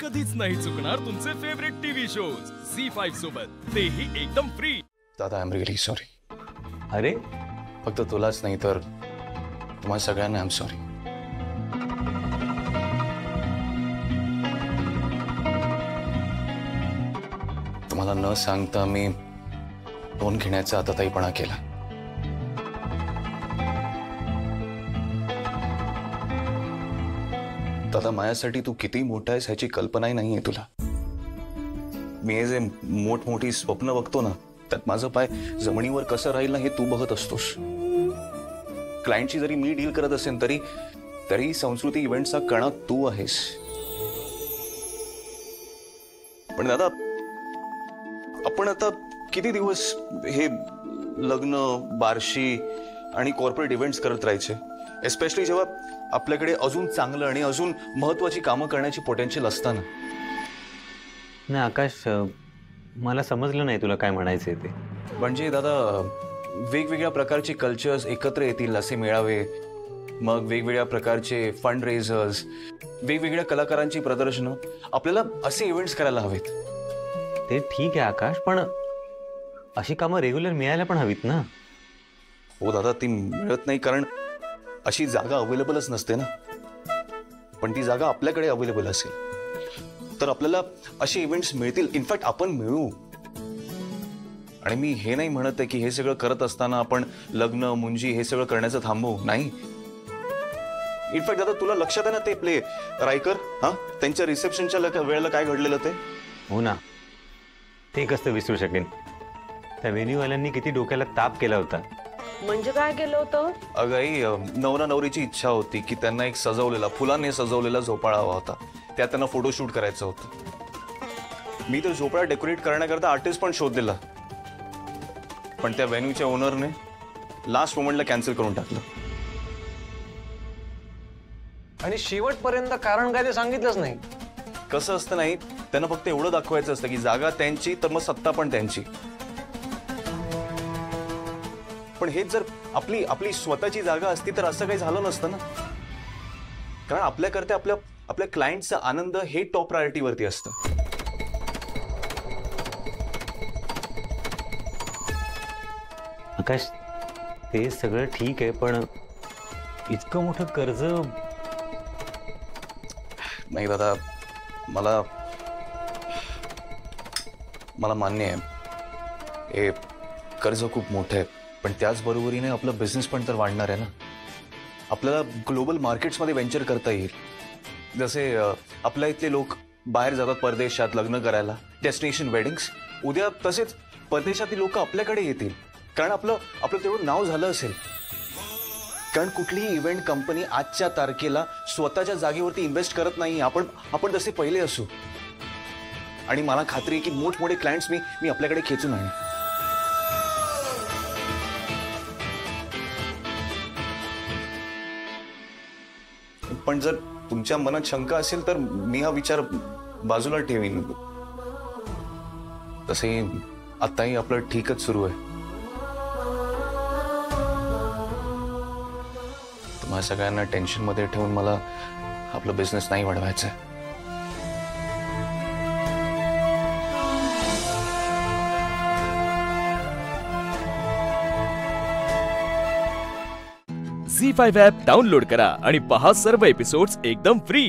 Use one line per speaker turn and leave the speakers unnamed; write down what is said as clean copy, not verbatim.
कधीच नाही चुकणार तुमचे फेवरेट टीव्ही शोज झी5 सोबत, तेही एकदम फ्री।
दादा, आय एम रिअली सॉरी।
अरे
फक्त तुलाच नाही तर तुम्हाला सगळ्यांना आय एम सॉरी। तुम्हाला न सांगता मी टोन घेण्याचा आताताईपणा केला। दादा, माझ्यासाठी तू किती मोठा आहेस ह्याची कल्पनाही नाहीये तुला। मी जे मोठमोठी स्वप्न बघतो ना, त्यात माझं पाय जमिनीवर कसं राहील ना हे तू बघत असतोस। क्लायंटची जरी मी डील करत असेल तरी संस्कृती इव्हेंटचा कणा तू आहेस। पण दादा, आपण आता किती दिवस हे लग्न, बारशी आणि कॉर्पोरेट इव्हेंट्स करत राहायचे, एस्पेशली जेव्हा आपल्याकडे अजून चांगलं आणि अजून महत्त्वाची कामं करण्याची पोटेन्शियल असताना।
नाही आकाश, मला समजलं नाही तुला काय म्हणायचंय ते।
म्हणजे दादा, वेगवेगळ्या प्रकारचे कल्चर्स एकत्र येतील असे मेळावे, मग वेगवेगळ्या प्रकारचे फंड रेझर्स, वेगवेगळ्या कलाकारांची प्रदर्शनं, आपल्याला असे इव्हेंट्स करायला हवेत।
ते ठीक आहे आकाश, पण अशी कामं रेग्युलर मिळायला पण हवीत ना।
हो दादा, ती मिळत नाही कारण अशी जागा अवेलेबलच नसते ना। पण ती जागा आपल्याकडे अवेलेबल असेल तर आपल्याला असे इव्हेंट्स मिळतील, इनफॅक्ट आपण मिळू। आणि मी हे नाही म्हणत आहे की हे सगळं करत असताना आपण लग्न, मुंजी हे सगळं करण्याचं थांबवू, नाही। इनफॅक्ट दादा, तुला लक्षात आहे ना ते प्ले रायकर, त्यांच्या रिसेप्शनच्या वेळेला काय घडलेलं ते?
हो ना, ते कसं विसरू शकेन। त्या व्हेन्यूवाल्यांनी किती डोक्याला ताप केला होता।
म्हणजे काय केलं होतं?
अगं, नवरा नवरीची इच्छा होती की त्यांना एक सजवलेला, फुलांनी सजवलेला झोपाळा हवा होता। त्यात त्यांना फोटोशूट करायचं होतं। मी तो झोपाळा डेकोरेट करण्याकरता आर्टिस्ट पण शोध दिला, पण त्या व्हेन्यूच्या ओनरने लास्ट मोमेंटला कॅन्सल करून टाकलं।
आणि शेवटपर्यंत कारण काय ते सांगितलंच नाही।
कसं असतं, नाही त्यांना फक्त एवढं दाखवायचं असतं की जागा त्यांची तर मग सत्ता पण त्यांची। पण हेच जर आपली स्वतःची जागा असती तर असं काही झालं नसतं ना। कारण आपल्याकरता आपल्या क्लायंटचा आनंद हे टॉप प्रायोरिटीवरती असतं।
आकाश, ते सगळं ठीक आहे, पण इतकं मोठं कर्ज?
नाही दादा, मला मान्य आहे हे कर्ज खूप मोठं आहे, पण त्याचबरोबरीने आपलं बिझनेस पण तर वाढणार आहे ना। आपल्याला ग्लोबल मार्केट्समध्ये वेंचर करता येईल। जसे आपल्या इथले लोक बाहेर जातात परदेशात लग्न करायला, डेस्टिनेशन वेडिंग्स, उद्या तसेच परदेशातील लोक आपल्याकडे येतील, कारण आपलं तेवढं नाव झालं असेल। कारण कुठलीही इव्हेंट कंपनी आजच्या तारखेला स्वतःच्या जागेवरती इन्व्हेस्ट करत नाही। आपण तसे पहिले असू, आणि मला खात्री आहे की मोठमोठे क्लायंट्स मी आपल्याकडे खेचून आणेन। पण जर तुमच्या मनात शंका असेल तर मी हा विचार बाजूला ठेवीन। तसे आताही आपलं ठीकच सुरू आहे। तुम्हा सगळ्यांना टेन्शन मध्ये ठेवून मला आपला बिझनेस नाही वाढवायचा आहे।
झी5 ॲप डाउनलोड करा आणि पहा सर्व एपिसोड्स एकदम फ्री।